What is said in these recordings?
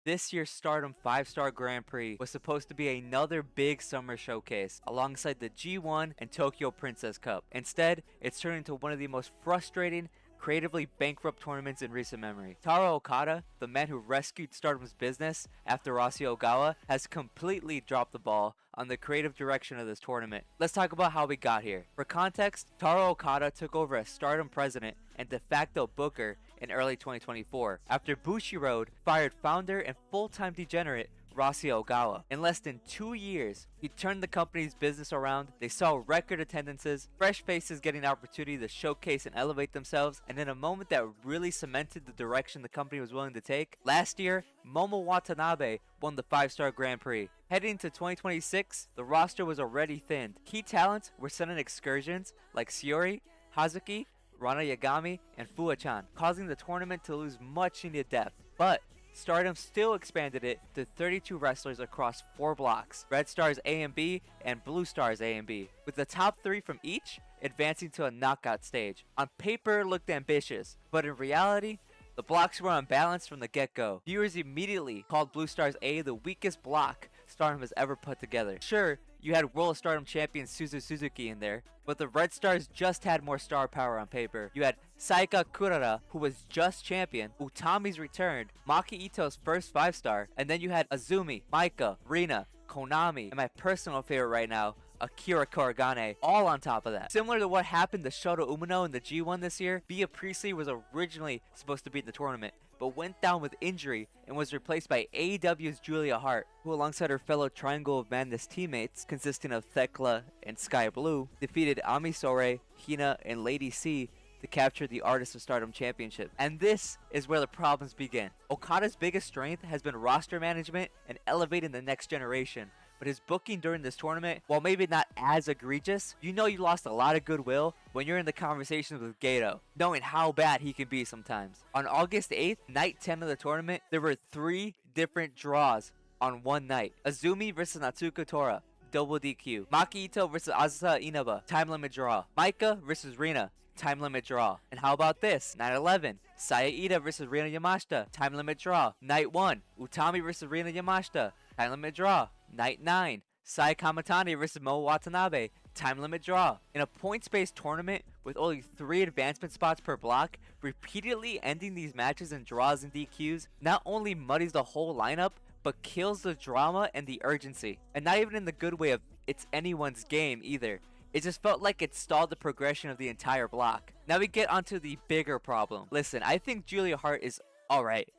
This year's Stardom 5-Star Grand Prix was supposed to be another big summer showcase alongside the G1 and Tokyo Princess Cup. Instead, it's turned into one of the most frustrating, creatively bankrupt tournaments in recent memory. Taro Okada, the man who rescued Stardom's business after Rossi Ogawa, has completely dropped the ball on the creative direction of this tournament. Let's talk about how we got here. For context, Taro Okada took over as Stardom president and de facto booker in early 2024 after Bushiroad fired founder and full-time degenerate Rossi Ogawa. In less than 2 years, he turned the company's business around. They saw record attendances, fresh faces getting an opportunity to showcase and elevate themselves, and in a moment that really cemented the direction the company was willing to take, last year, Momo Watanabe won the 5-Star Grand Prix. Heading to 2026, the roster was already thinned. Key talents were sent on excursions like Shiori, Hazuki, Rana Yagami, and Fuwa-chan, causing the tournament to lose much needed depth. But Stardom still expanded it to 32 wrestlers across 4 blocks, Red Stars A and B and Blue Stars A and B, with the top 3 from each advancing to a knockout stage. On paper, it looked ambitious, but in reality, the blocks were unbalanced from the get-go. Viewers immediately called Blue Stars A the weakest block Stardom has ever put together. Sure, you had World of Stardom champion Suzu Suzuki in there, but the Red Stars just had more star power on paper. You had Saika Kurara, who was just champion, Utami's returned, Maki Ito's first 5-star, and then you had Azumi, Maika, Rina, Konami, and my personal favorite right now, Akira Kurogane, all on top of that. Similar to what happened to Shota Umino in the G1 this year, Bea Priestley was originally supposed to beat the tournament, but went down with injury and was replaced by AEW's Julia Hart, who alongside her fellow Triangle of Madness teammates, consisting of Thekla and Sky Blue, defeated Ami Sourei, Hina, and Lady C to capture the Artist of Stardom Championship. And this is where the problems begin. Okada's biggest strength has been roster management and elevating the next generation. But his booking during this tournament, while maybe not as egregious, you know you lost a lot of goodwill when you're in the conversations with Gedo, knowing how bad he can be sometimes. On August 8th, night 10 of the tournament, there were 3 different draws on one night. Azumi versus Natsuko Tora, double DQ. Maki Ito versus Azusa Inaba, time limit draw. Maika versus Rina, time limit draw. And how about this? Night 11, Saya Ida versus Rina Yamashita, time limit draw. Night 1, Utami versus Rina Yamashita, time limit draw. Night 9, Sai Kamatani versus Mo Watanabe, time limit draw. In a points-based tournament with only 3 advancement spots per block, repeatedly ending these matches in draws and DQs not only muddies the whole lineup, but kills the drama and the urgency. And not even in the good way of it's anyone's game either. It just felt like it stalled the progression of the entire block. Now we get onto the bigger problem. Listen, I think Julia Hart is alright.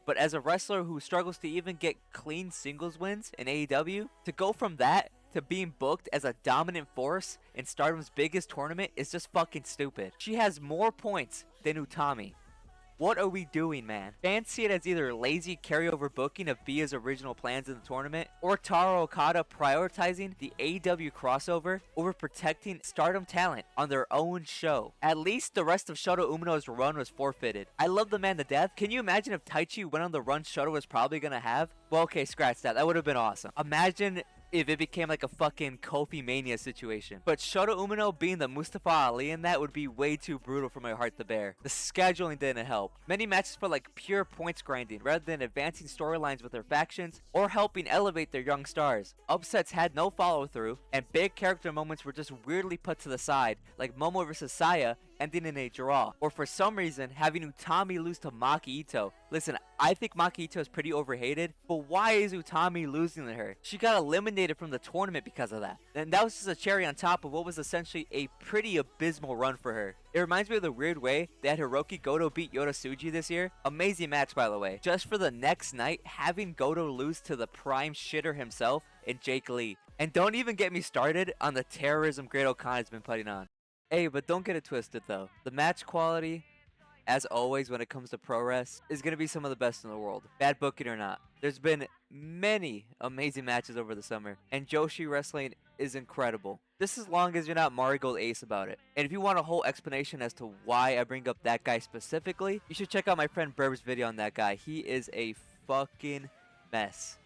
But as a wrestler who struggles to even get clean singles wins in AEW, to go from that to being booked as a dominant force in Stardom's biggest tournament is just fucking stupid. She has more points than Utami. What are we doing, man? Fans see it as either lazy carryover booking of Bia's original plans in the tournament, or Taro Okada prioritizing the AEW crossover over protecting Stardom talent on their own show. At least the rest of Shota Umino's run was forfeited. I love the man to death. Can you imagine if Taichi went on the run Shota was probably gonna have? Well, okay, scratch that. That would have been awesome. Imagine if it became like a fucking Kofi Mania situation. But Shota Umino being the Mustafa Ali in that would be way too brutal for my heart to bear. The scheduling didn't help. Many matches felt like pure points grinding rather than advancing storylines with their factions or helping elevate their young stars. Upsets had no follow through, and big character moments were just weirdly put to the side, like Momo vs Saya ending in a draw, or for some reason having Utami lose to Maki Ito. Listen, I think Maki Ito is pretty overhated, but why is Utami losing to her? She got eliminated from the tournament because of that. And that was just a cherry on top of what was essentially a pretty abysmal run for her. It reminds me of the weird way that Hiroki Goto beat Yota Tsuji this year. Amazing match, by the way. Just for the next night, having Goto lose to the prime shitter himself and Jake Lee. And don't even get me started on the terrorism Great-O-Khan has been putting on. Hey, but don't get it twisted though. The match quality, as always when it comes to ProRes, is going to be some of the best in the world. Bad booking or not. There's been many amazing matches over the summer, and joshi wrestling is incredible. Just as long as you're not Marigold Ace about it. And if you want a whole explanation as to why I bring up that guy specifically, you should check out my friend Burb's video on that guy. He is a fucking mess.